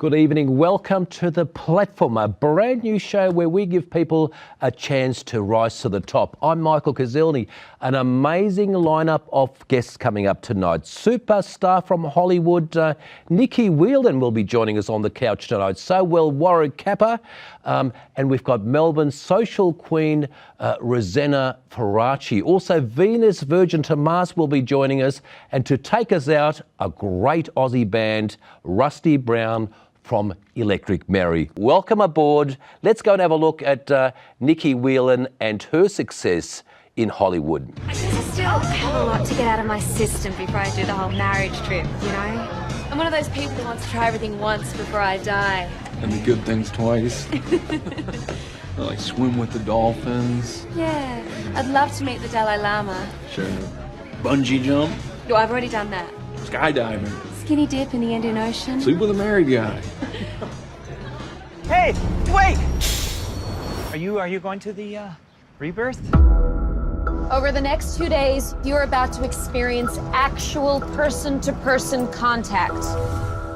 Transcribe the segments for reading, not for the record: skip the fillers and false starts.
Good evening. Welcome to The Platform, a brand new show where we give people a chance to rise to the top. I'm Michael Kuzilny. An amazing lineup of guests coming up tonight. Superstar from Hollywood, Nicky Whelan will be joining us on the couch tonight. So will Warwick Capper. And we've got Melbourne's social queen, Rosanna Faraci. Also, Venus Virgin to Mars will be joining us. And to take us out, a great Aussie band, Rusty Brown from Electric Mary. Welcome aboard. Let's go and have a look at Nicky Whelan and her success in Hollywood. I still have a lot to get out of my system before I do the whole marriage trip, you know? I'm one of those people who wants to try everything once before I die. And the good things twice. Like swim with the dolphins. Yeah, I'd love to meet the Dalai Lama. Sure. Bungee jump. Oh, I've already done that. Skydiving. Skinny dip in the Indian Ocean. Sleep with a married guy. Hey, wait! Are you going to the rebirth? Over the next 2 days, you're about to experience actual person-to-person contact.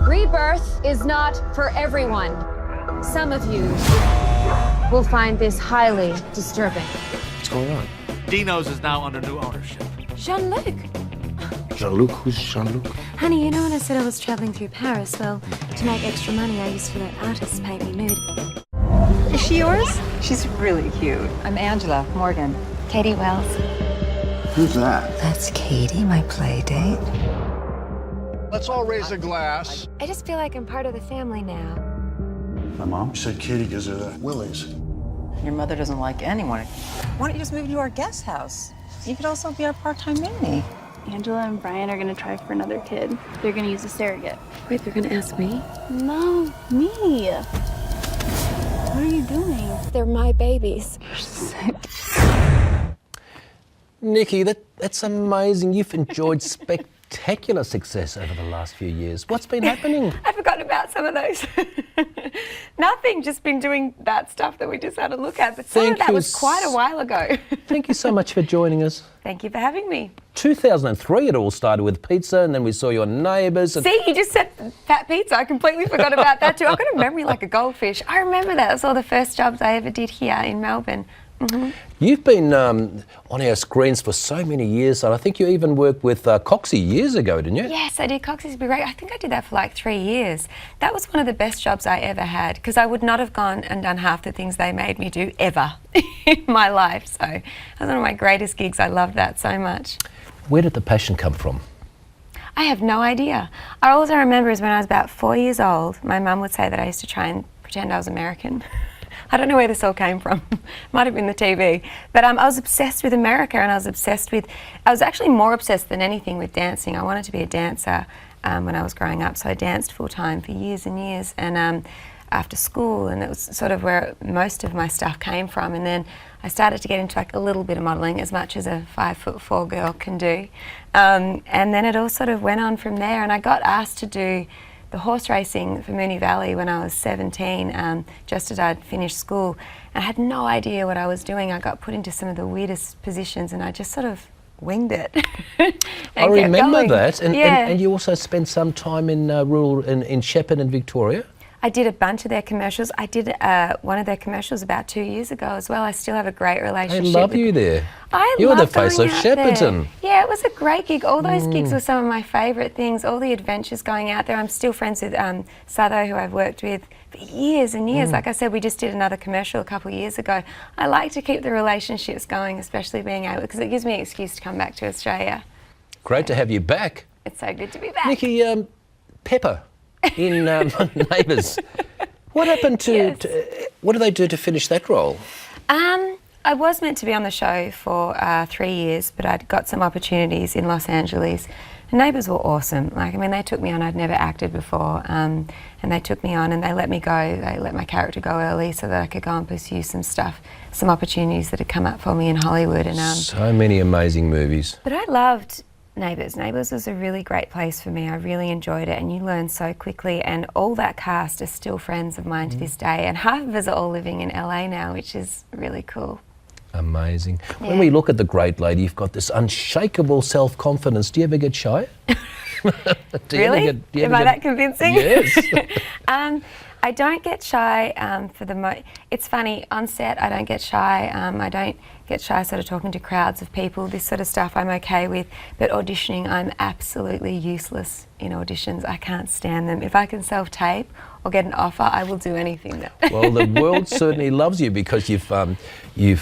Rebirth is not for everyone. Some of you will find this highly disturbing. What's going on? Dino's is now under new ownership. Jean-Luc. Jean-Luc? Who's Jean-Luc? Honey, you know when I said I was traveling through Paris? Well, to make extra money, I used to let artists paint me nude. Is she yours? She's really cute. I'm Angela Morgan. Katie Wells. Who's that? That's Katie, my play date. Let's all raise a glass. I just feel like I'm part of the family now. My mom? Said Katie gives her the willies. Your mother doesn't like anyone. Why don't you just move to our guest house? You could also be our part-time nanny. Angela and Brian are gonna try for another kid. They're gonna use a surrogate. Wait, they're gonna ask me? No, me. What are you doing? They're my babies. You're sick. Nicky, that's amazing. You've enjoyed spectacular success over the last few years. What's been happening? I forgot about some of those. Nothing, just been doing that stuff that we just had a look at. But some of that was quite a while ago. Thank you so much for joining us. Thank you for having me. 2003 it all started with pizza, and then we saw your neighbours. See, you just said fat pizza. I completely forgot about that too. I've got a memory like a goldfish. I remember that. It was all the first jobs I ever did here in Melbourne. Mm-hmm. You've been on our screens for so many years, and I think you even worked with Coxie years ago, didn't you? Yes, I did. Coxie's Be Great. I think I did that for like 3 years. That was one of the best jobs I ever had, because I would not have gone and done half the things they made me do ever in my life. So that was one of my greatest gigs. I loved that so much. Where did the passion come from? I have no idea. All I remember is when I was about 4 years old, my mum would say that I used to try and pretend I was American. I don't know where this all came from. Might have been the TV. But I was obsessed with America, and I was actually more obsessed than anything with dancing. I wanted to be a dancer when I was growing up, so I danced full time for years and years, and after school, and it was sort of where most of my stuff came from. And then I started to get into like a little bit of modelling, as much as a 5'4" girl can do. And then it all sort of went on from there, and I got asked to do the horse racing for Moonee Valley when I was 17, just as I'd finished school. And I had no idea what I was doing. I got put into some of the weirdest positions, and I just sort of winged it. I remember that. And you also spent some time in in Shepparton in Victoria. I did a bunch of their commercials. I did one of their commercials about 2 years ago as well. I still have a great relationship. I love you there. You're the face of Shepparton. Yeah, it was a great gig. All those gigs were some of my favourite things. All the adventures going out there. I'm still friends with Sutho, who I've worked with for years and years. Like I said, we just did another commercial a couple of years ago. I like to keep the relationships going, especially being able, because it gives me an excuse to come back to Australia. Great to have you back. It's so good to be back. Nicky, Pepper in Neighbours. What happened to what did they do to finish that role? I was meant to be on the show for 3 years, but I'd got some opportunities in Los Angeles. And Neighbours were awesome. Like, I mean, they took me on. I'd never acted before, and they took me on, and they let me go. They let my character go early so that I could go and pursue some stuff, some opportunities that had come up for me in Hollywood. And so many amazing movies. But I loved Neighbours. Neighbours was a really great place for me. I really enjoyed it, and you learn so quickly, and all that cast are still friends of mine to this day, and half of us are all living in LA now, which is really cool. Amazing. Yeah. When we look at the great lady, you've got this unshakable self-confidence. Do you ever get shy? Really? Am I that convincing? Yes. I don't get shy it's funny, on set I don't get shy. I don't get shy sort of talking to crowds of people. This sort of stuff I'm okay with, but auditioning I'm absolutely useless in auditions. I can't stand them. If I can self-tape or get an offer, I will do anything. Well, the world certainly loves you because you've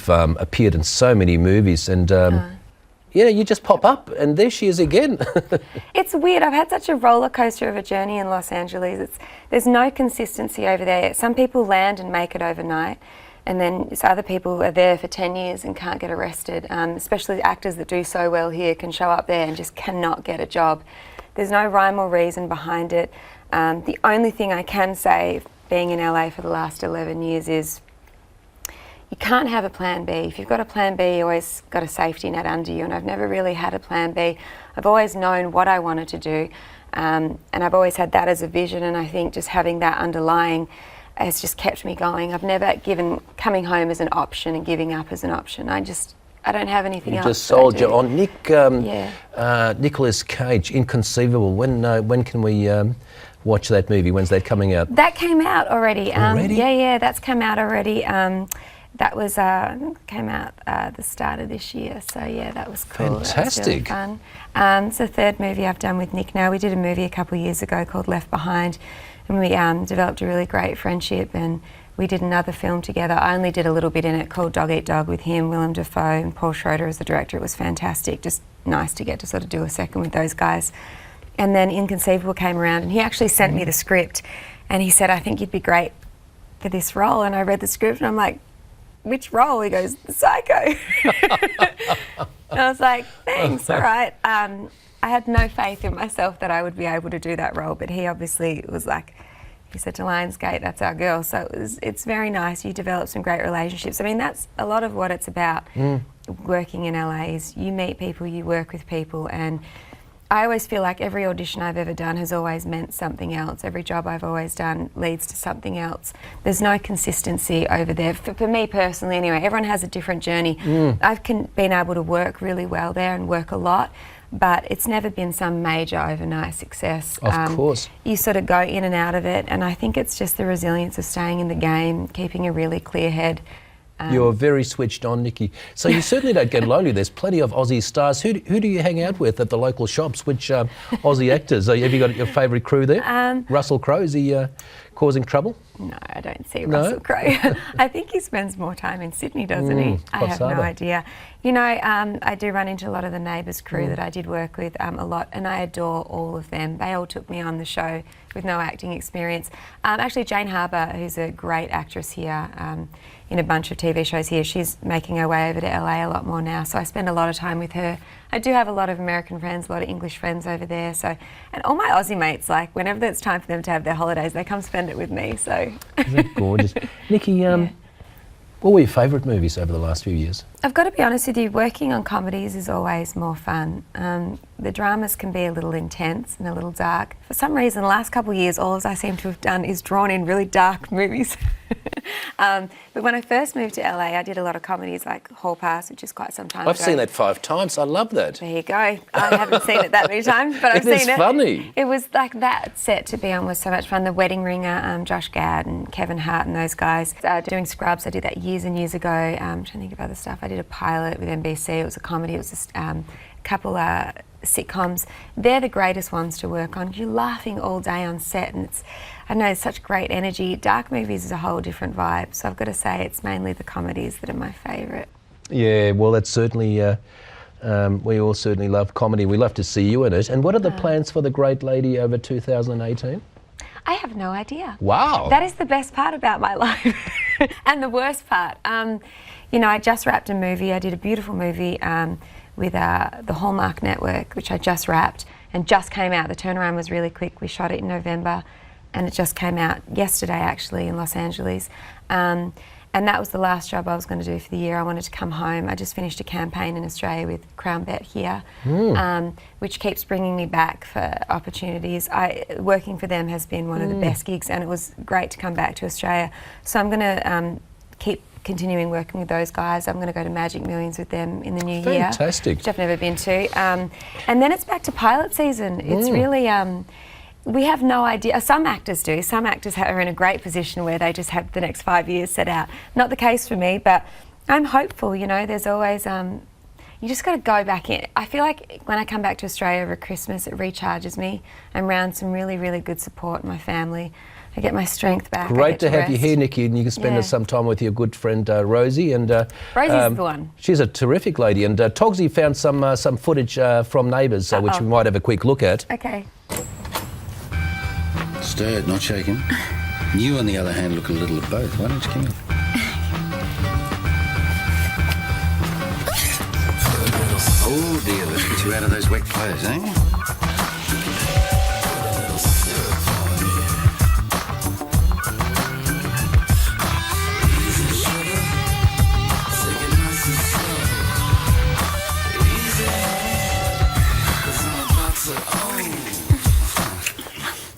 appeared in so many movies and you just pop up and there she is again. It's weird. I've had such a roller coaster of a journey in Los Angeles. There's no consistency over there. Some people land and make it overnight, and then other people are there for 10 years and can't get arrested. Especially actors that do so well here can show up there and just cannot get a job. There's no rhyme or reason behind it. The only thing I can say, being in LA for the last 11 years, is you can't have a plan B. If you've got a plan B, you always got a safety net under you, and I've never really had a plan B. I've always known what I wanted to do, and I've always had that as a vision, and I think just having that underlying has just kept me going. I've never given coming home as an option and giving up as an option. I don't have anything else. You just sold you on. Nicolas Cage, Inconceivable. When can we watch that movie? When's that coming out? That came out already. Already? Yeah, that's come out already. That was came out the start of this year, so yeah, that was cool. Fantastic. That was really fun. It's the third movie I've done with Nick now. We did a movie a couple of years ago called Left Behind, and we developed a really great friendship, and we did another film together. I only did a little bit in it called Dog Eat Dog with him, Willem Dafoe and Paul Schroeder as the director. It was fantastic, just nice to get to sort of do a second with those guys. And then Inconceivable came around, and he actually sent me the script, and he said, I think you'd be great for this role. And I read the script and I'm like, which role? He goes, the Psycho. And I was like, thanks, all right. I had no faith in myself that I would be able to do that role, but he obviously was like, he said to Lionsgate, that's our girl. So it's very nice. You develop some great relationships. I mean, that's a lot of what it's about, working in LA, is you meet people, you work with people, and I always feel like every audition I've ever done has always meant something else. Every job I've always done leads to something else. There's no consistency over there. For me personally anyway, everyone has a different journey. I've been able to work really well there and work a lot, but it's never been some major overnight success. Of course. You sort of go in and out of it, and I think it's just the resilience of staying in the game, keeping a really clear head. You're very switched on, Nicky. So you certainly don't get lonely. There's plenty of Aussie stars. Who do you hang out with at the local shops? Which Aussie actors? Have you got your favourite crew there? Russell Crowe, is he causing trouble? No, I don't see Russell Crowe. I think he spends more time in Sydney, doesn't he? I have no idea. You know, I do run into a lot of the Neighbours crew that I did work with a lot, and I adore all of them. They all took me on the show with no acting experience. Actually, Jane Harbour, who's a great actress here, in a bunch of TV shows here, she's making her way over to LA a lot more now, so I spend a lot of time with her. I do have a lot of American friends, a lot of English friends over there, so, and all my Aussie mates, like, whenever it's time for them to have their holidays, they come spend it with me, so. Isn't that gorgeous? Nicky, what were your favourite movies over the last few years? I've got to be honest with you, working on comedies is always more fun. The dramas can be a little intense and a little dark. For some reason, the last couple of years, all I seem to have done is drawn in really dark movies. But when I first moved to LA, I did a lot of comedies like Hall Pass, which is quite some time ago. I've seen that 5 times. I love that. There you go. I haven't seen it that many times, but I've seen it. It is funny. It was like that set to be on was so much fun. The Wedding Ringer, Josh Gad and Kevin Hart and those guys. Doing Scrubs, I did that years and years ago. I'm trying to think of other stuff. I did a pilot with NBC. It was a comedy. It was just a couple sitcoms. They're the greatest ones to work on. You're laughing all day on set, and it's, I know, it's such great energy. Dark movies is a whole different vibe, so I've got to say it's mainly the comedies that are my favourite. Yeah, well, that's certainly, we all certainly love comedy. We love to see you in it. And what are the plans for The Great Lady over 2018? I have no idea. Wow. That is the best part about my life. And the worst part. You know, I just wrapped a movie. I did a beautiful movie with the Hallmark Network, which I just wrapped and just came out. The turnaround was really quick. We shot it in November and it just came out yesterday actually in Los Angeles. And that was the last job I was going to do for the year. I wanted to come home. I just finished a campaign in Australia with Crown Bet here, which keeps bringing me back for opportunities. Working for them has been one of the best gigs, and it was great to come back to Australia. So I'm going to keep continuing working with those guys. I'm going to go to Magic Millions with them in the new year. Fantastic. Which I've never been to. And then it's back to pilot season. It's really, we have no idea. Some actors do. Some actors are in a great position where they just have the next 5 years set out. Not the case for me, but I'm hopeful, you know. There's always, you just got to go back in. I feel like when I come back to Australia over Christmas, it recharges me. I'm around some really, really good support in my family. I get my strength back. Great to have you here, Nicky, and you can spend some time with your good friend Rosie. And Rosie's the one. She's a terrific lady. And Togsy found some footage from Neighbours, which we might have a quick look at. Okay. Stirred, not shaken. You, on the other hand, look a little of both. Why don't you come in? Oh dear, let's get you out of those wet clothes, eh?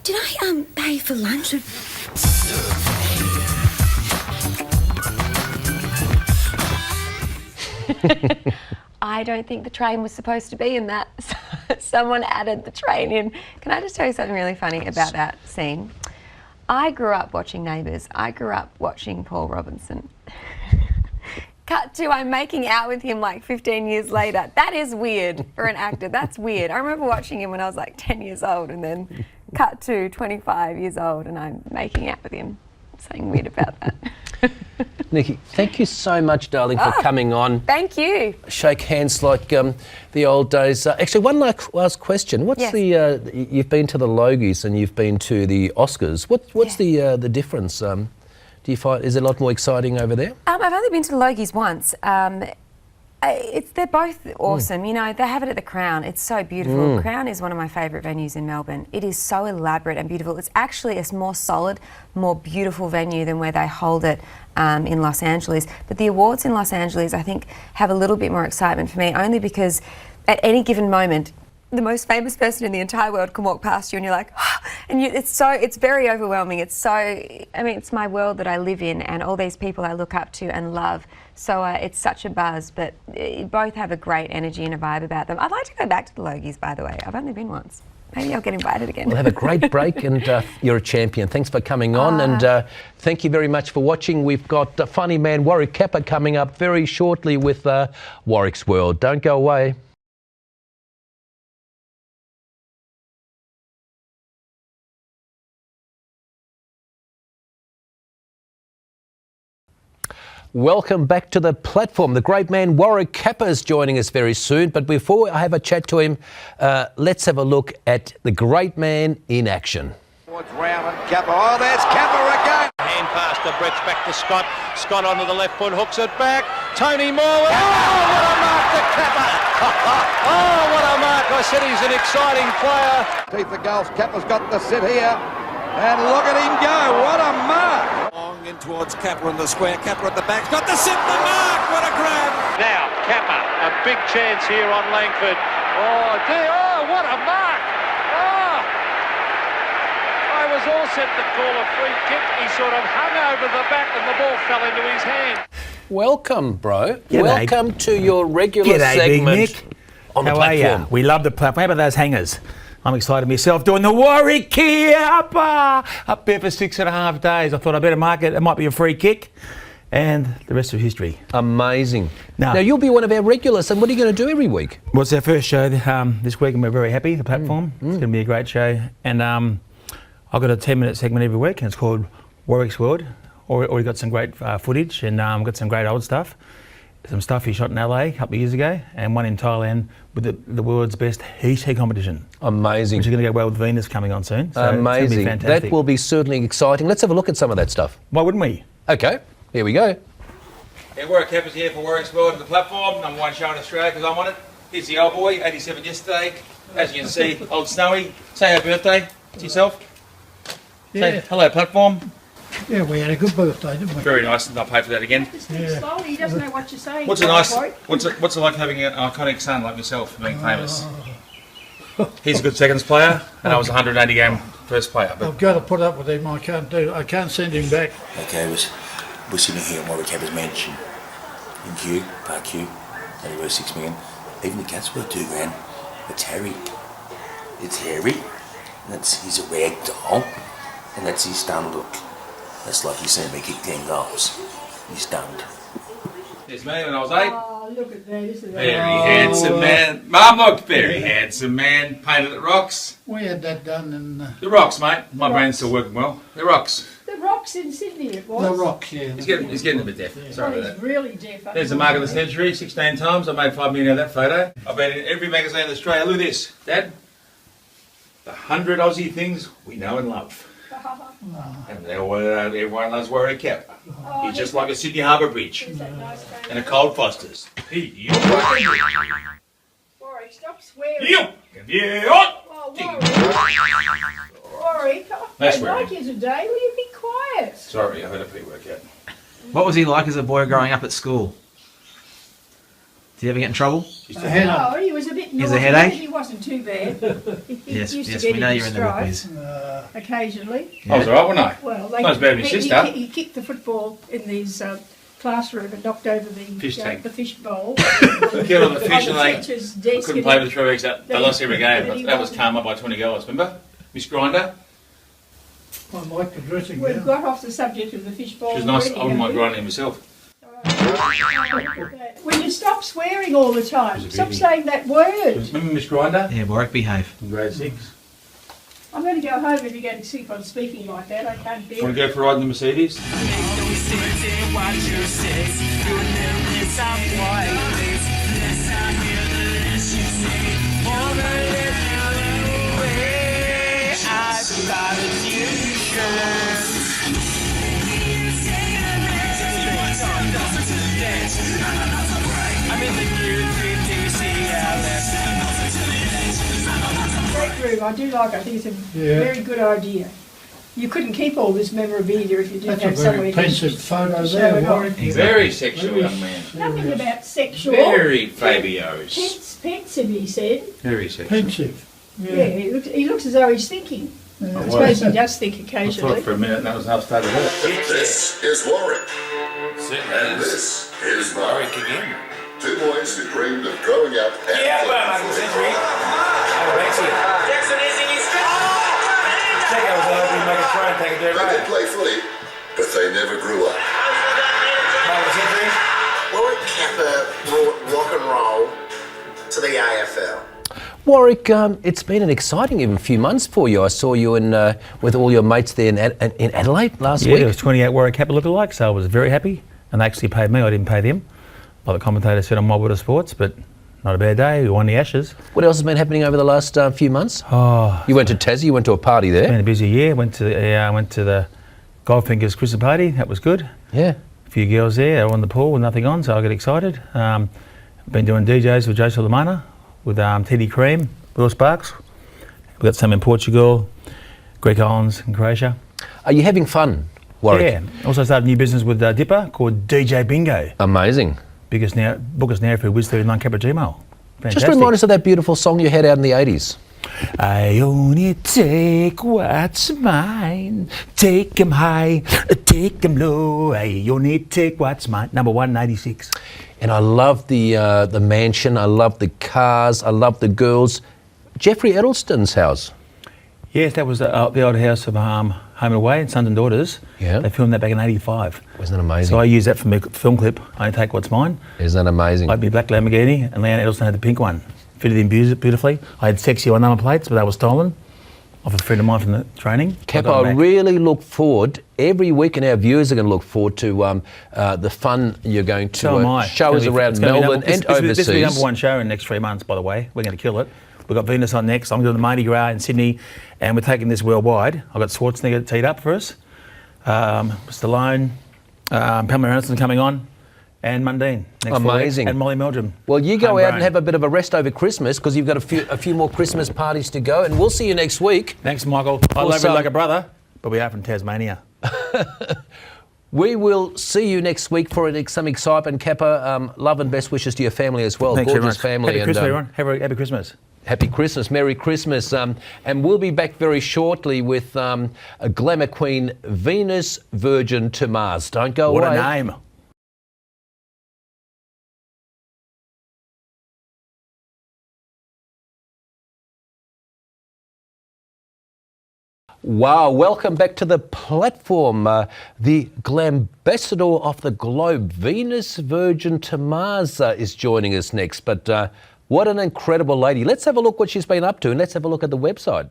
Did I pay for lunch? I don't think the train was supposed to be in that. Someone added the train in. Can I just tell you something really funny about that scene? I grew up watching Neighbours. I grew up watching Paul Robinson. Cut to, I'm making out with him like 15 years later. That is weird for an actor. That's weird. I remember watching him when I was like 10 years old, and then cut to 25 years old and I'm making out with him. Something weird about that. Nicky, thank you so much, darling, for coming on. Thank you. Shake hands like the old days. Actually, one last question. What's the? You've been to the Logies and you've been to the Oscars. What's the difference? Do you find is it a lot more exciting over there? I've only been to the Logies once. They're both awesome. You know, they have it at the Crown. It's so beautiful. Crown is one of my favourite venues in Melbourne. It is so elaborate and beautiful. It's actually a more solid, more beautiful venue than where they hold it in Los Angeles. But the awards in Los Angeles, I think, have a little bit more excitement for me, only because at any given moment, the most famous person in the entire world can walk past you and you're like, and it's very overwhelming. It's my world that I live in and all these people I look up to and love. So it's such a buzz, but both have a great energy and a vibe about them. I'd like to go back to the Logies, by the way. I've only been once. Maybe I'll get invited again. Well, have a great break and you're a champion. Thanks for coming on and thank you very much for watching. We've got funny man Warwick Capper coming up very shortly with Warwick's World. Don't go away. Welcome back to the platform. The great man Warwick Capper is joining us very soon. But before I have a chat to him, let's have a look at the great man in action. Towards Round and Capper. Oh, there's Capper again. Hand pass to Brett's back to Scott. Scott onto the left foot, hooks it back. Tony Moore. Oh, what a mark to Capper. Oh, what a mark. I said he's an exciting player. Teeth the goals. Capper's got to sit here. And look at him go. What a mark. Long in towards Capper in the square. Capper at the back. Got to sit the mark. What a grab. Now, Capper, a big chance here on Langford. Oh, dear. Oh, what a mark. Oh. I was all set to call a free kick. He sort of hung over the back and the ball fell into his hand. Welcome, bro. G'day. Welcome to your regular segment on the platform. How are you? We love the platform. How about those hangers? I'm excited myself doing the Warwick Capper up there for 6.5 days. I thought I'd better mark it. It might be a free kick. And the rest of history. Amazing. Now you'll be one of our regulars, and what are you going to do every week? Well, it's our first show this week, and we're very happy, the platform. It's going to be a great show. And I've got a 10-minute segment every week, and it's called Warwick's World. Already got some great footage, and got some great old stuff. Some stuff he shot in LA a couple of years ago, and one in Thailand with the world's best heat competition. Amazing. Which is going to go well with Venus coming on soon. So amazing. It's going to be fantastic. That will be certainly exciting. Let's have a look at some of that stuff. Why wouldn't we? Okay, here we go. Yeah, Warwick Capper's here for Warwick's World, the platform, #1 show in Australia because I'm on it. Here's the old boy, 87 yesterday. As you can see, old Snowy. Say happy birthday to yourself. Yeah. Say hello, platform. Yeah, we had a good birthday, didn't we? Very nice, and I'll pay for that again. Yeah. Slowly, he doesn't know what you're saying. What's it like having an iconic son like myself being famous? He's a good seconds player, and I was a 180 game first player. But I've got to put up with him. I can't send him back. Okay, We're sitting here at Warwick Capper's mansion in Kew, Park Kew, only worth $6 million. Even the cat's worth $2,000. It's Harry. It's Harry. He's a rag doll, and that's his stunned look. That's like he's seen me kick 10 goals. He's stunned. It's me when I was 8. Oh, look at that, isn't it? Very handsome man. Mum looked very handsome man. Painted at Rocks. We had that done in... The Rocks, mate. My brain's still working well. The Rocks. The Rocks in Sydney it was. The Rocks, yeah. He's getting a bit deaf. Sorry about He's that. really deaf. There's the mark of the century, 16 times. I made $5 million out of that photo. I've been in every magazine in Australia. Look at this, Dad. The 100 Aussie things we know and love. And everyone loves Warwick Capper. He's just like a Sydney Harbour Bridge. And a Cold Foster's. Warwick, stop swearing. Yeah. Oh, Warwick, I Nice don't swearing. like you today. Will you be quiet? Sorry, I had a pre-workout. What was he like as a boy growing up at school? Did he ever get in trouble? Oh, he was a bit He's a naughty, headache? but he wasn't too bad. He Yes, used yes, to get we know into you're in the strife, whippies. occasionally. I was alright, wasn't I? Well, Not as bad as my sister. He kicked the football in his classroom and knocked over the Fish tank. the fish bowl. Killed on the fish and they teacher's desk couldn't play for 3 weeks. They lost every game. That was calm up by 20 goals, remember? Miss Grinder? I like the dressing We've gown. got off the subject of the fish bowl. She was nice. I already, wouldn't mind haven't grinding myself. we? Will you stop swearing all the time? It was a Stop beauty. saying that word. Remember Miss Grinder? Yeah, Warwick, behave. In grade 6. I'm going to go home if you're going to keep on speaking like that. I can't bear Want to it. go for a ride in the Mercedes? Great room. I do like it. I think it's a very good idea. You couldn't keep all this memorabilia if you didn't That's a have very somewhere to pensive photo show there, it off. Warwick. Very sexual young man. Nothing about sexual. Very Fabios. Pensive, he said. Very sexual. Pensive. Yeah, he looks as though he's thinking. I suppose he does think I occasionally. thought for a minute and that was how I started it. This is Warwick. Certainly And this is Warwick again. Two boys who dreamed of growing up at Mark of the century. Jackson is in his Take out was make a try and take a dirt They road. did play footy, but they never grew up. Mark of the century. Warwick Capper brought rock and roll to the AFL. Warwick, it's been an exciting even few months for you. I saw you with all your mates there in Adelaide last Yeah, week. there was 28 Warwick Capper lookalikes, so I was very happy. And they actually paid me, I didn't pay them. Like the commentator said on My Water Sports, but not a bad day. We won the Ashes. What else has been happening over the last few months? Oh, You went to Tassie, you went to a party there. it's been a busy year. Went to the Goldfingers Christmas party. That was good. Yeah. A few girls there. They were on the pool with nothing on, so I got excited. I've been doing DJs with Joe Solomona, with Teddy Cream, Will Sparks. We've got some in Portugal, Greek Islands and Croatia. Are you having fun, Warwick? Yeah. Also started a new business with Dipper called DJ Bingo. Amazing. Book us now for Wiz39 Capper Gmail. Fantastic. Just remind us of that beautiful song you had out in the 80s. I only take what's mine, take 'em high, take 'em low, I only take what's mine. Number 1, 86. And I love the mansion, I love the cars, I love the girls. Jeffrey Edelston's house. Yes, that was the old house of Home and Away and Sons and Daughters. Yeah. They filmed that back in 85. Wasn't that amazing? So I used that for my film clip, I only take what's mine. Isn't that amazing? I had my black Lamborghini and Leanne Edelston had the pink one. Fitted in beautifully. I had sexy on number plates, but they were stolen off a friend of mine from the training. Cap, I really look forward, every week, and our viewers are going to look forward to the fun you're going to So am I. show us around Melbourne and overseas. This will be the number one show in the next 3 months, by the way. We're going to kill it. We've got Venus on next. I'm doing the Mardi Gras in Sydney, and we're taking this worldwide. I've got Schwarzenegger teed up for us. Stallone, Pamela Anderson coming on, and Mundine next Amazing. week, and Molly Meldrum. Well, you go out Homegrown. and have a bit of a rest over Christmas because you've got a few more Christmas parties to go, and we'll see you next week. Thanks, Michael. I love you like a brother, but we are from Tasmania. We will see you next week for some excitement. Kappa, love and best wishes to your family as well. Thanks Gorgeous very much. family. Happy Christmas, everyone. Happy Christmas. Happy Christmas, Merry Christmas. And we'll be back very shortly with a glamour queen, Venus Virgin to Mars. Don't go away. What a name. Wow, welcome back to the platform. The glambassador of the globe, Venus Virgin to Mars, is joining us next. But what an incredible lady. Let's have a look what she's been up to, and let's have a look at the website.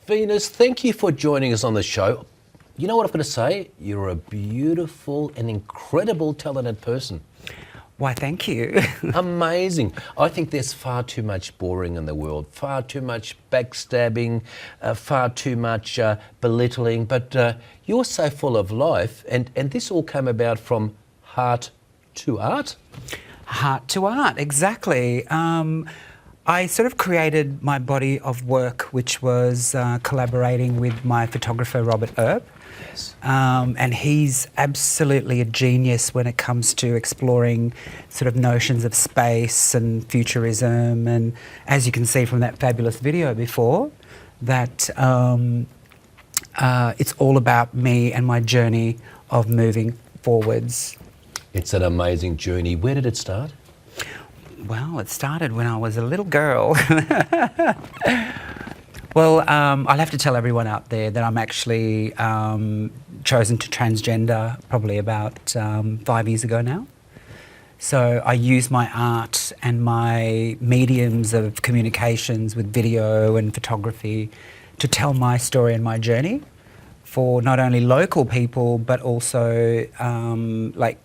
Venus, thank you for joining us on the show. You know what I've got to say? You're a beautiful and incredible talented person. Why, thank you. Amazing. I think there's far too much boring in the world, far too much backstabbing, far too much belittling, but you're so full of life, and this all came about from heart to art? Heart to art, exactly. I sort of created my body of work, which was collaborating with my photographer, Robert Earp. Yes. And he's absolutely a genius when it comes to exploring sort of notions of space and futurism. And as you can see from that fabulous video before, that it's all about me and my journey of moving forwards. It's an amazing journey. Where did it start? Well, it started when I was a little girl. Well, I'll have to tell everyone out there that I'm actually chosen to transgender probably about 5 years ago now. So I use my art and my mediums of communications with video and photography to tell my story and my journey for not only local people, but also like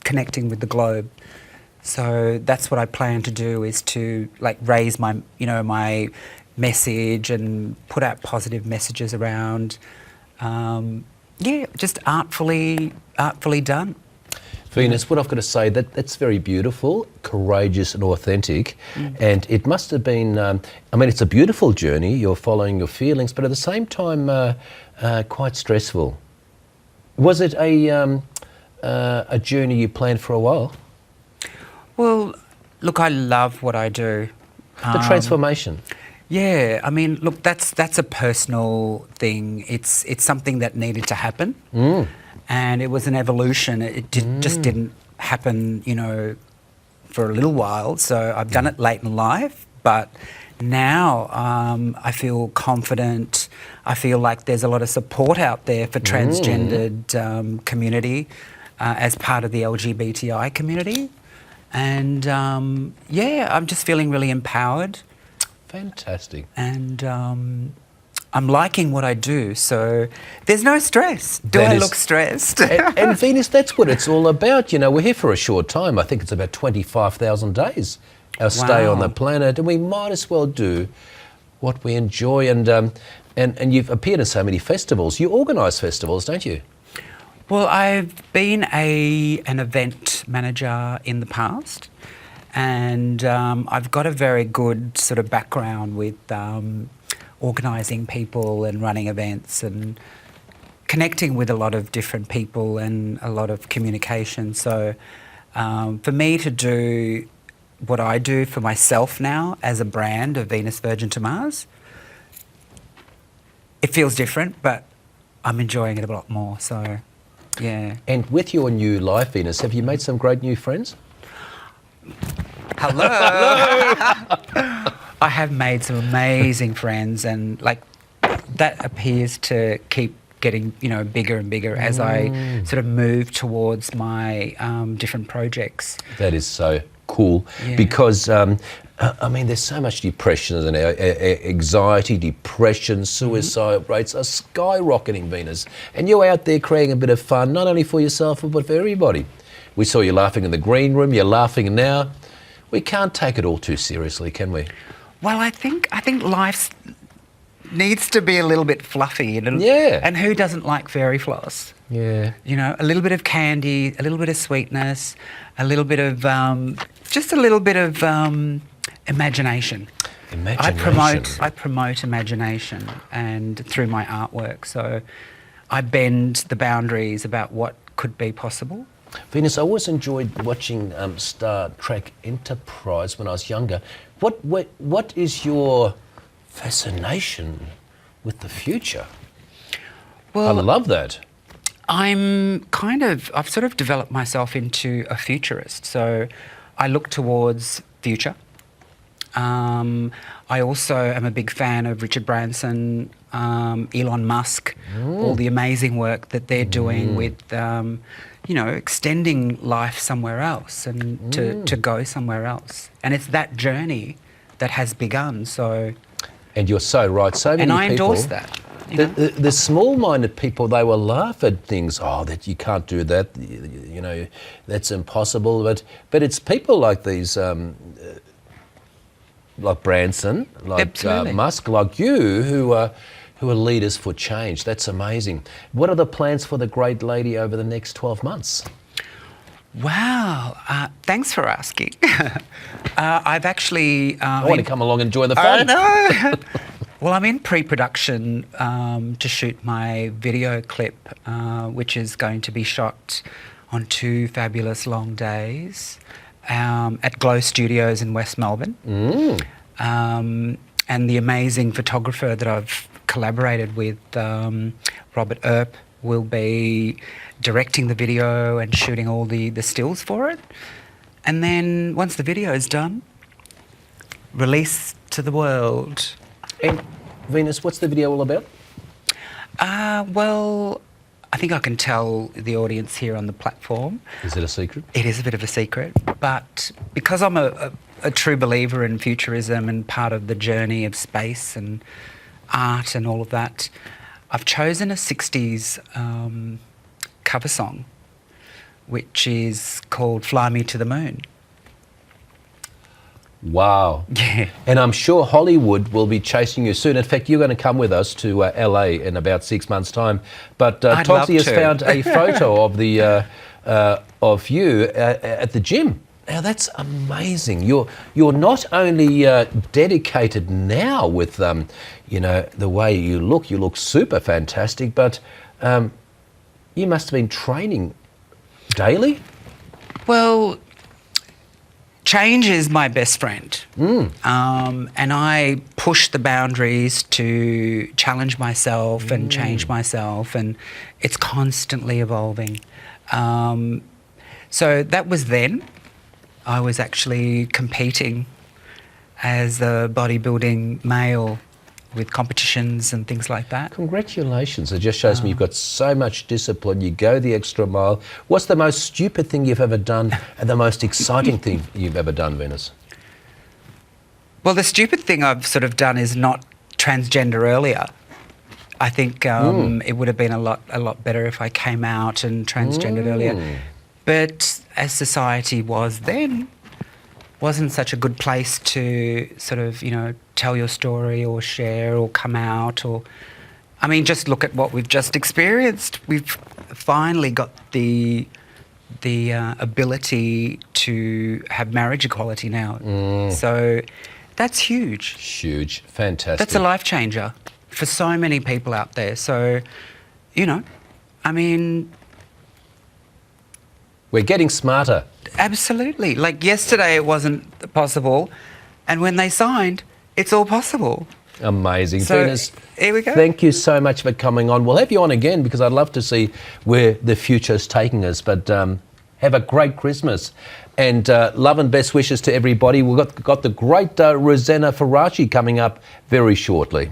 connecting with the globe. So that's what I plan to do, is to like raise my, my message and put out positive messages around. Just artfully done. Venus, what I've got to say, that's very beautiful, courageous and authentic. And it must have been, it's a beautiful journey. You're following your feelings, but at the same time, quite stressful. Was it a journey you planned for a while? Well, look, I love what I do. The transformation. Yeah, look, that's a personal thing. It's something that needed to happen, and it was an evolution. It just didn't happen, for a little while. So I've done it late in life, but now I feel confident. I feel like there's a lot of support out there for transgendered community as part of the LGBTI community. And I'm just feeling really empowered. Fantastic. And I'm liking what I do, so there's no stress. Do I look stressed? and Venus, that's what it's all about. We're here for a short time. I think it's about 25,000 days, our stay on the planet, and we might as well do what we enjoy. And you've appeared in so many festivals. You organise festivals, don't you? Well, I've been an event manager in the past, and I've got a very good sort of background with organising people and running events, and connecting with a lot of different people and a lot of communication. So for me to do what I do for myself now as a brand of Venus Virgin to Mars, it feels different, but I'm enjoying it a lot more. So, yeah. And with your new life, Venus, have you made some great new friends? Hello. I have made some amazing friends, and like that appears to keep getting, you know, bigger and bigger as I sort of move towards my different projects. That is so cool, because I mean, there's so much depression, isn't there? Anxiety, depression, suicide rates are skyrocketing, Venus. And you're out there creating a bit of fun, not only for yourself, but for everybody. We saw you laughing in the green room, you're laughing now. We can't take it all too seriously, can we? Well, I think life needs to be a little bit fluffy. Yeah. And who doesn't like fairy floss? Yeah. You know, a little bit of candy, a little bit of sweetness, a little bit of, just a little bit of imagination. I promote imagination and through my artwork. So I bend the boundaries about what could be possible. Venus, I always enjoyed watching Star Trek Enterprise when I was younger. What is your fascination with the future? Well, I love that. I've sort of developed myself into a futurist. So I look towards future. I also am a big fan of Richard Branson, Elon Musk, all the amazing work that they're doing with, you know, extending life somewhere else and to go somewhere else. And it's that journey that has begun. So, and you're so right. So many people. And I endorse that. The small-minded people, they will laugh at things. Oh, that you can't do that. You know, that's impossible. But it's people like these. Like Branson, like Musk, like you, who are leaders for change. That's amazing. What are the plans for the great lady over the next 12 months? Wow, thanks for asking. I've actually... I want to come along and join the fun. I know. Well, I'm in pre-production to shoot my video clip, which is going to be shot on 2 fabulous long days. At Glow Studios in West Melbourne. And the amazing photographer that I've collaborated with, Robert Earp, will be directing the video and shooting all the stills for it. And then once the video is done, release to the world. And Venus, what's the video all about? Well, I think I can tell the audience here on the platform. Is it a secret? It is a bit of a secret, but because I'm a true believer in futurism and part of the journey of space and art and all of that, I've chosen a 60s cover song, which is called Fly Me to the Moon. Wow. Yeah. And I'm sure Hollywood will be chasing you soon. In fact, you're going to come with us to LA in about 6 months' time. But Togsy has found a photo of the of you at the gym. Now that's amazing. You're not only dedicated now with you know, the way you look super fantastic, but you must have been training daily. Well, change is my best friend. And I push the boundaries to challenge myself and change myself, and it's constantly evolving. So that was then. I was actually competing as a bodybuilding male with competitions and things like that. Congratulations. It just shows me you've got so much discipline. You go the extra mile. What's the most stupid thing you've ever done and the most exciting thing you've ever done, Venus? Well, the stupid thing I've sort of done is not transgender earlier. I think it would have been a lot better if I came out and transgendered earlier. But as society was then, wasn't such a good place to sort of, you know, tell your story or share or come out or... I mean, just look at what we've just experienced. We've finally got the ability to have marriage equality now. So that's huge. Huge. Fantastic. That's a life changer for so many people out there. So, you know, I mean, we're getting smarter. Absolutely. Like yesterday it wasn't possible, and when they signed, it's all possible. Amazing. So, Venus, here we go. Thank you so much for coming on. We'll have you on again because I'd love to see where the future's taking us. But have a great Christmas. And love and best wishes to everybody. We've got the great Rosanna Faraci coming up very shortly.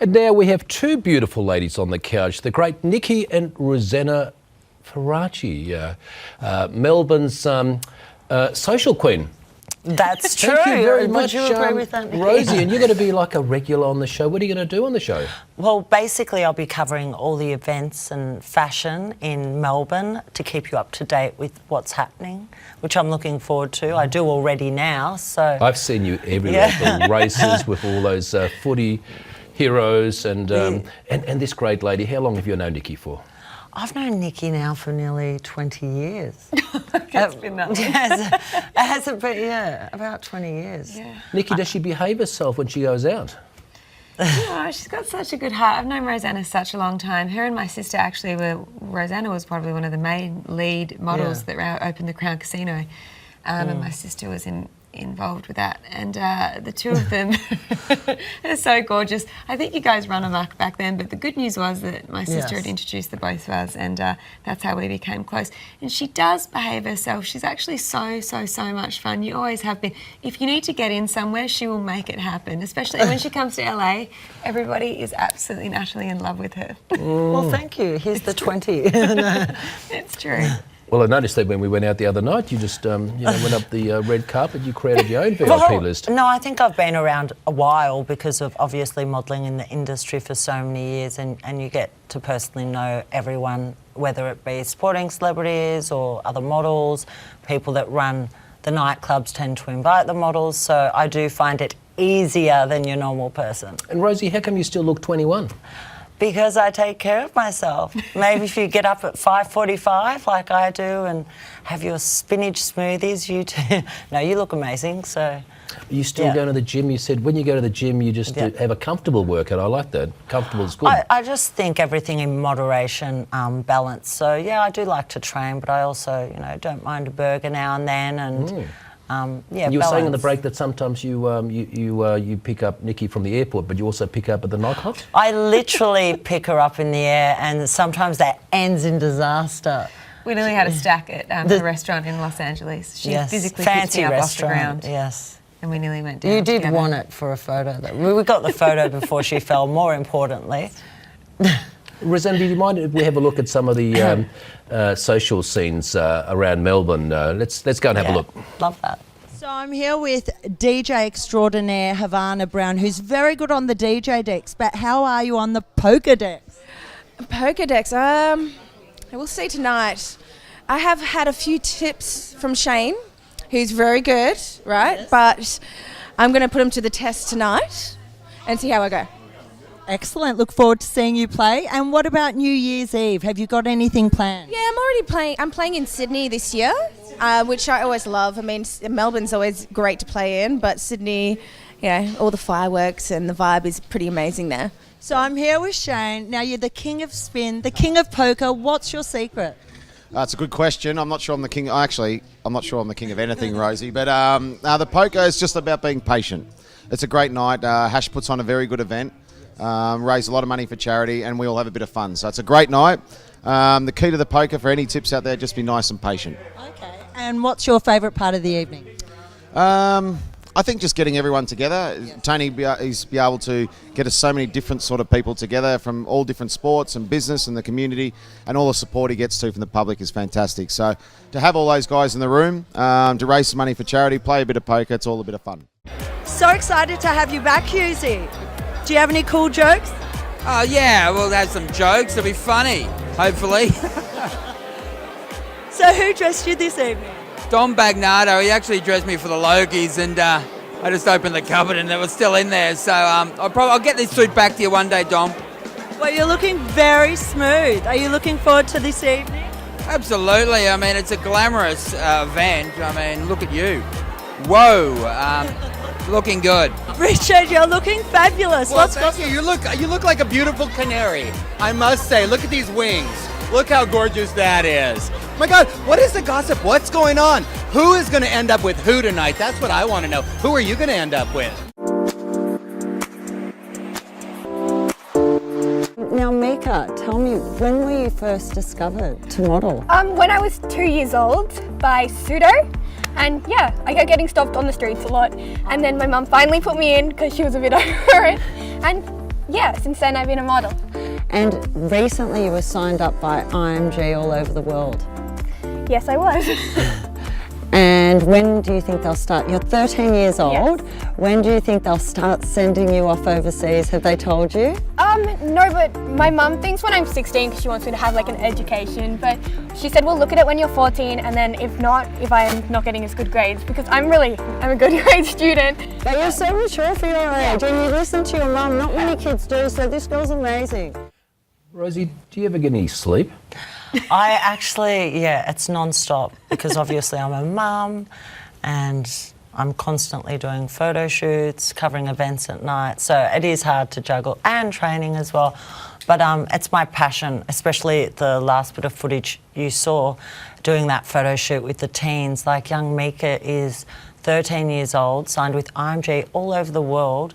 And now we have two beautiful ladies on the couch, the great Nicky and Rosanna Faraci, Melbourne's social queen. That's true. Thank you very Would much, you agree with that, Nicky? Rosie, and you're going to be like a regular on the show. What are you going to do on the show? Well, basically, I'll be covering all the events and fashion in Melbourne to keep you up to date with what's happening, which I'm looking forward to. I do already now, so... I've seen you everywhere, the races with all those footy heroes and this great lady. How long have you known Nicky for? I've known Nicky now for nearly 20 years. It's been that long. Yes, it hasn't been, yeah, about 20 years. Yeah. Nicky, does she behave herself when she goes out? Oh, she's got such a good heart. I've known Rosanna such a long time. Her and my sister actually were, Rosanna was probably one of the main lead models that opened the Crown Casino. And my sister was involved with that. And the two of them are so gorgeous. I think you guys run amok back then, but the good news was that my sister had introduced the both of us, and that's how we became close. And she does behave herself. She's actually so much fun. You always have been. If you need to get in somewhere, she will make it happen, especially when she comes to LA. Everybody is absolutely and utterly in love with her. Well, thank you. Here's the 20. It's true. Well, I noticed that when we went out the other night, you just went up the red carpet. You created your own VIP list. No, I think I've been around a while because of obviously modelling in the industry for so many years, and you get to personally know everyone, whether it be sporting celebrities or other models. People that run the nightclubs tend to invite the models, so I do find it easier than your normal person. And Rosie, how come you still look 21? Because I take care of myself. Maybe if you get up at 5:45 like I do and have your spinach smoothies, you too. No, you look amazing, so... Are you still going to the gym? You said when you go to the gym, you just have a comfortable workout. I like that. Comfortable is good. I just think everything in moderation, balance. So, yeah, I do like to train, but I also, don't mind a burger now and then, and... you were saying on the break that sometimes you pick up Nicky from the airport, but you also pick her up at the nightclub? I literally pick her up in the air, and sometimes that ends in disaster. We nearly had a stack at the restaurant in Los Angeles. She physically picked me up off the ground. Yes. And we nearly went down. You did together. want it for a photo, though. We got the photo before she fell, more importantly. Rosanna, do you mind if we have a look at some of the social scenes around Melbourne? Let's go and have a look. Love that. So I'm here with DJ extraordinaire Havana Brown, who's very good on the DJ decks, but how are you on the poker decks? Poker decks, we'll see tonight. I have had a few tips from Shane, who's very good, right? Yes. But I'm going to put him to the test tonight and see how I go. Excellent. Look forward to seeing you play. And what about New Year's Eve? Have you got anything planned? Yeah, I'm already playing. I'm playing in Sydney this year, which I always love. I mean, Melbourne's always great to play in, but Sydney, all the fireworks and the vibe is pretty amazing there. So I'm here with Shane. Now, you're the king of spin, the king of poker. What's your secret? That's a good question. I'm not sure I'm the king. Actually, I'm not sure I'm the king of anything, Rosie. But the poker is just about being patient. It's a great night. Hash puts on a very good event. Raise a lot of money for charity, and we all have a bit of fun. So it's a great night. The key to the poker, for any tips out there, just be nice and patient. Okay. And what's your favourite part of the evening? I think just getting everyone together. Tony is be able to get us so many different sort of people together from all different sports and business and the community, and all the support he gets from the public is fantastic. So to have all those guys in the room, to raise some money for charity, play a bit of poker, it's all a bit of fun. So excited to have you back, Husey. Do you have any cool jokes? Oh yeah, we'll have some jokes. It'll be funny, hopefully. So who dressed you this evening? Dom Bagnato, he actually dressed me for the Lokies, and I just opened the cupboard and it was still in there. So I'll get this suit back to you one day, Dom. Well, you're looking very smooth. Are you looking forward to this evening? Absolutely. I mean, it's a glamorous event. I mean, look at you. Whoa. Looking good. Richard, you're looking fabulous. Well, thank you. You look like a beautiful canary. I must say, look at these wings. Look how gorgeous that is. My God, what is the gossip? What's going on? Who is going to end up with who tonight? That's what I want to know. Who are you going to end up with? Now, Mika, tell me, when were you first discovered to model? When I was 2 years old by Pseudo. And yeah, I kept getting stopped on the streets a lot. And then my mum finally put me in because she was a bit over it. And yeah, since then I've been a model. And recently you were signed up by IMG all over the world. Yes, I was. And when do you think they'll start? You're 13 years old. Yes. When do you think they'll start sending you off overseas? Have they told you? No, but my mum thinks when I'm 16 because she wants me to have like an education. But she said we'll look at it when you're 14, and then if I'm not getting as good grades, because I'm a good grade student. But you're so mature for your age, and you listen to your mum. Not many kids do, so this girl's amazing. Rosie, do you ever get any sleep? I actually, it's non-stop because obviously I'm a mum and I'm constantly doing photo shoots, covering events at night, so it is hard to juggle, and training as well. But it's my passion, especially the last bit of footage you saw, doing that photo shoot with the teens. Like young Mika is 13 years old, signed with IMG all over the world.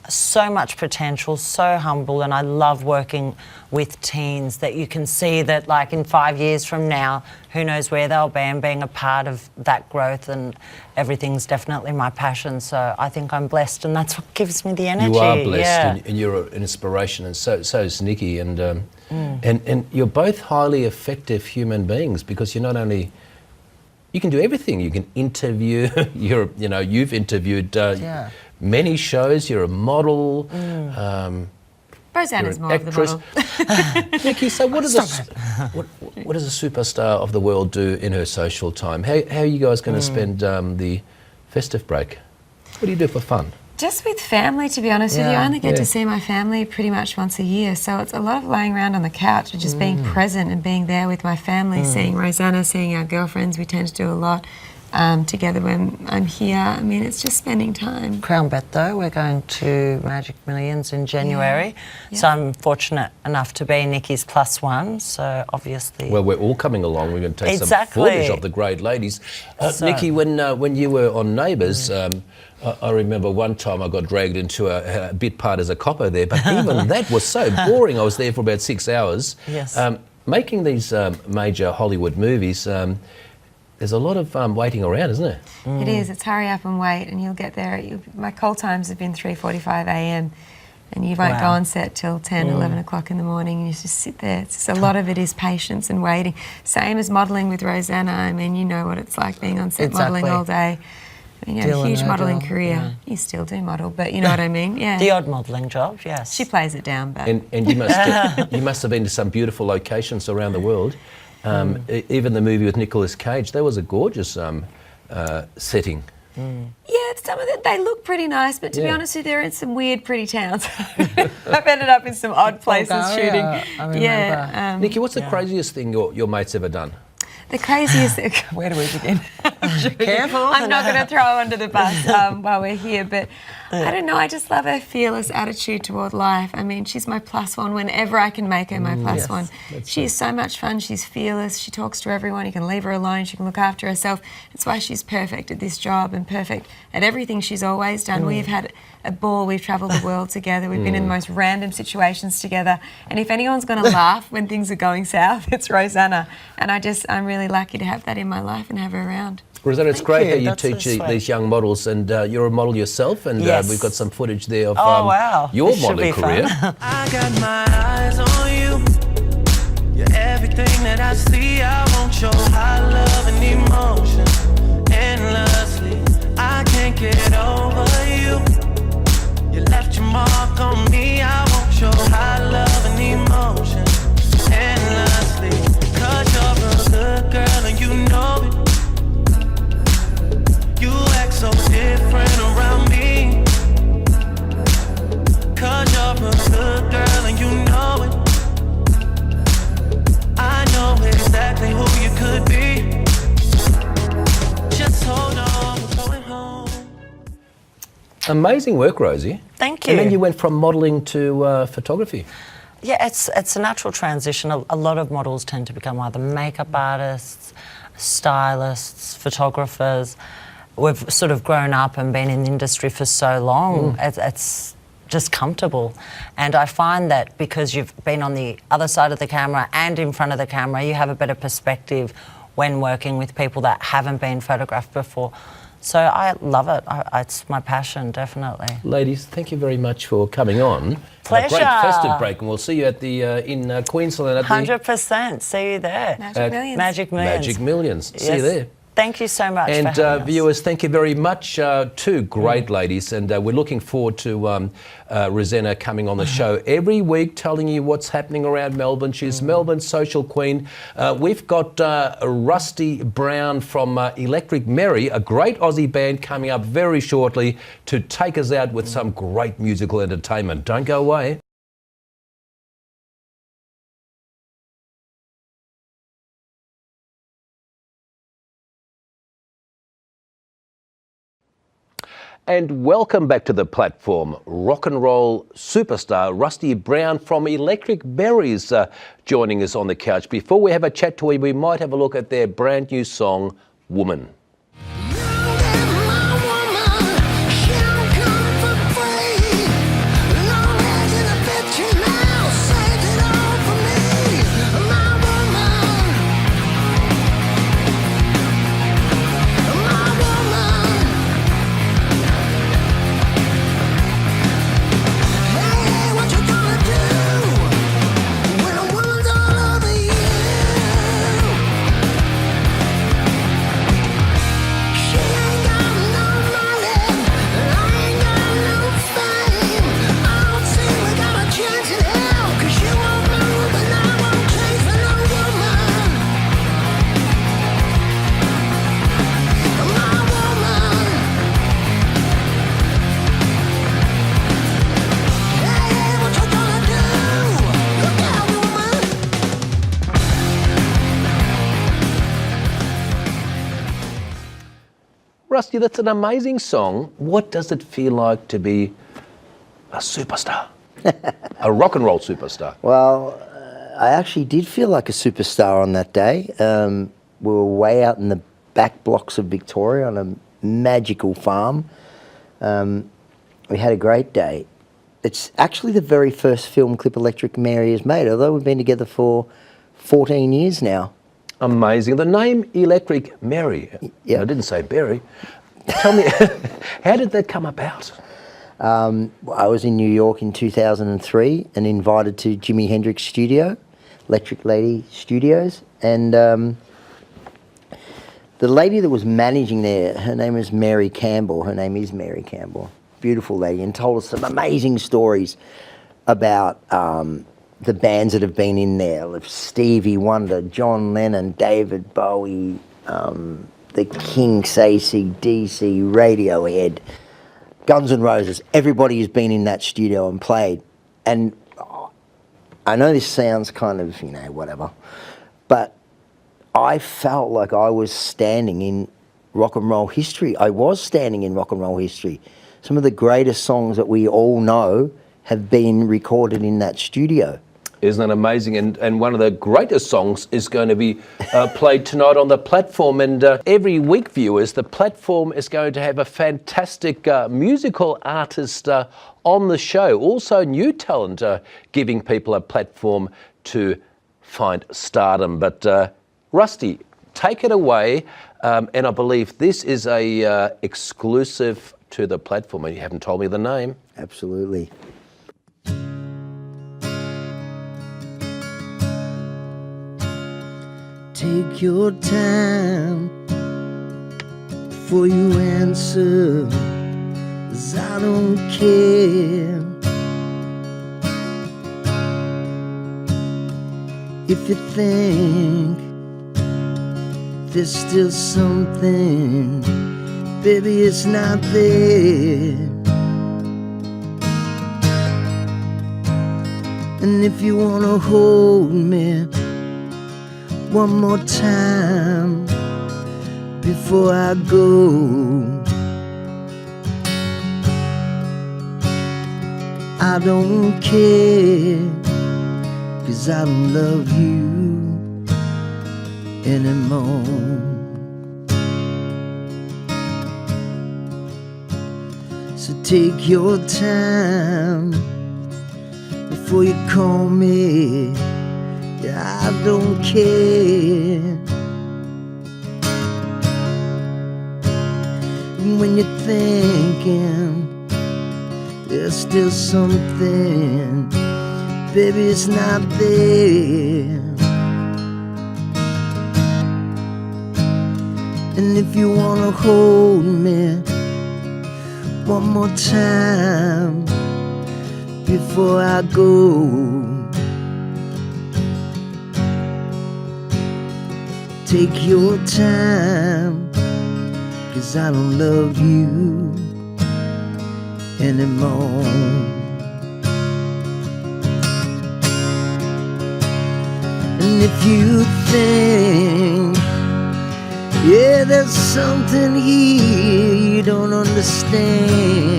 So much potential, so humble, and I love working with teens that you can see that like in 5 years from now, who knows where they'll be, and being a part of that growth and everything's definitely my passion. So I think I'm blessed, and that's what gives me the energy. You are blessed, and you're an inspiration, and so is Nicky, and you're both highly effective human beings because you're not only, you can do everything. You can interview. You've interviewed many shows. You're a model. Rosanna's more actress. of the model. Nicky, so what does a superstar of the world do in her social time? How are you guys going to spend the festive break? What do you do for fun? Just with family, to be honest with you. I only get to see my family pretty much once a year, so it's a lot of laying around on the couch and just being present and being there with my family, seeing Rosanna, seeing our girlfriends. We tend to do a lot together when I'm here. I mean, it's just spending time. Crown Bet though, we're going to Magic Millions in January, so I'm fortunate enough to be Nicky's +1, so obviously... Well, we're all coming along. We're going to take some footage of the great ladies. Nicky, when you were on Neighbours, I remember one time I got dragged into a bit part as a copper there, but even that was so boring. I was there for about 6 hours. Yes. Making these major Hollywood movies, there's a lot of waiting around, isn't there? It is. It's hurry up and wait, and you'll get there. My call times have been 3:45 a.m. and you won't go on set till 10, 11 o'clock in the morning, and you just sit there. It's just, a lot of it is patience and waiting. Same as modelling with Rosanna. I mean, you know what it's like being on set modelling all day. I mean, you had a huge modelling career. Yeah. You still do model, but you know what I mean? Yeah. The odd modelling job, yes. She plays it down, but... And you must have been to some beautiful locations around the world. Even the movie with Nicolas Cage, that was a gorgeous setting. Yeah, some of them, they look pretty nice, but to be honest with you, they're in some weird, pretty towns. I've ended up in some odd places shooting. Yeah. Nicky, what's the craziest thing your mate's ever done? The craziest thing, where do we begin? Careful. I'm not going to throw her under the bus while we're here, but I don't know, I just love her fearless attitude toward life. I mean, she's my +1 whenever I can make her my +1. She's so much fun, she's fearless, she talks to everyone, you can leave her alone, she can look after herself. That's why she's perfect at this job and perfect at everything she's always done. We've had a ball, we've travelled the world together, we've been in the most random situations together, and if anyone's going to laugh when things are going south, it's Rosanna. And I'm really lucky to have that in my life and have her around. Rosanna, it's great how you teach these young models, and you're a model yourself, and we've got some footage there of your modelling career. I got my eyes on you. You're everything that I see. I won't show high love and emotion endlessly. I can't get over you. You left your mark on me. I won't show high love and emotion endlessly. 'Cause you're a good girl and you know it. You act so different around me. 'Cause you're a good girl and you know it. I know exactly who you Amazing work, Rosie. Thank you. And then you went from modelling to photography. Yeah, it's a natural transition. A lot of models tend to become either makeup artists, stylists, photographers. We've sort of grown up and been in the industry for so long. It's just comfortable. And I find that because you've been on the other side of the camera and in front of the camera, you have a better perspective when working with people that haven't been photographed before. So I love it. It's my passion, definitely. Ladies, thank you very much for coming on. Pleasure. A great festive break, and we'll see you at the in Queensland at 100%. See you there. Magic Millions. Magic Millions. Magic Millions. Yes. See you there. Thank you so much for And having us. viewers, thank you very much. Two great ladies, and we're looking forward to Rosanna coming on the show every week, telling you what's happening around Melbourne. She's Melbourne's social queen. We've got Rusty Brown from Electric Mary, a great Aussie band, coming up very shortly to take us out with some great musical entertainment. Don't go away. And welcome back to the platform. Rock and roll superstar Rusty Brown from Electric Berries joining us on the couch. Before we have a chat to him, we might have a look at their brand new song, Woman. Rusty, that's an amazing song. What does it feel like to be a superstar? A rock and roll superstar? Well, I actually did feel like a superstar on that day. We were way out in the back blocks of Victoria on a magical farm. We had a great day. It's actually the very first film clip Electric Mary has made, although we've been together for 14 years now. Amazing. The name Electric Mary. Yeah. I didn't say Berry. Tell me, how did that come about? I was in New York in 2003 and invited to Jimi Hendrix studio, Electric Lady Studios, and the lady that was managing there, her name is Mary Campbell. Her name is Mary Campbell. Beautiful lady, and told us some amazing stories about the bands that have been in there, like Stevie Wonder, John Lennon, David Bowie, the Kinks, AC/DC, Radiohead, Guns N' Roses. Everybody has been in that studio and played. And I know this sounds kind of, whatever, but I felt like I was standing in rock and roll history. I was standing in rock and roll history. Some of the greatest songs that we all know have been recorded in that studio. Isn't that amazing? And one of the greatest songs is going to be played tonight on the platform. And every week, viewers, the platform is going to have a fantastic musical artist on the show. Also, new talent giving people a platform to find stardom. But Rusty, take it away. And I believe this is a exclusive to the platform. You haven't told me the name. Absolutely. Take your time before you answer, 'cause I don't care. If you think there's still something, baby, it's not there. And if you wanna hold me one more time before I go, I don't care, 'cause I don't love you anymore. So take your time before you call me. Yeah, I don't care. And when you're thinking there's still something, baby, it's not there. And if you wanna hold me one more time before I go, take your time, 'cause I don't love you anymore. And if you think, yeah, there's something here you don't understand,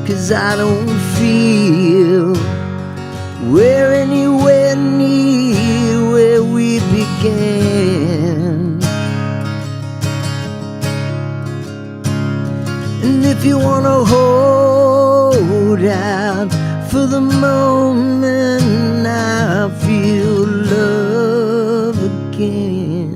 'cause I don't feel we're anywhere near where we began. And if you wanna hold out for the moment I feel love again,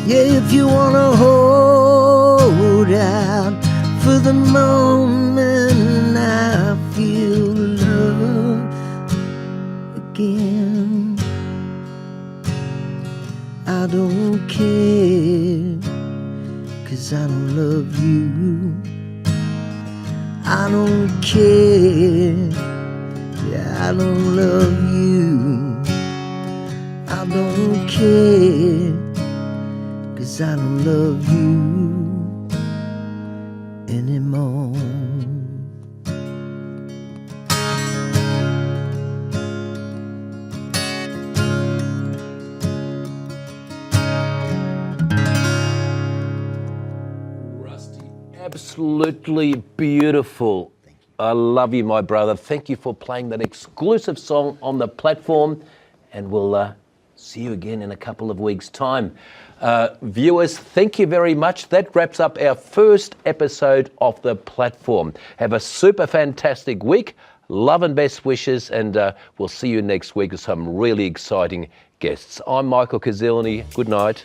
yeah, if you wanna hold out for the moment I feel love again, I don't care, 'cause I don't love you. I don't care, yeah, I don't love you. I don't care, 'cause I don't love you anymore. Absolutely beautiful. I love you, my brother. Thank you for playing that exclusive song on the platform, and we'll see you again in a couple of weeks' time. Viewers, thank you very much. That wraps up our first episode of the platform. Have a super fantastic week. Love and best wishes, and we'll see you next week with some really exciting guests. I'm Michael Kuzilny. Good night.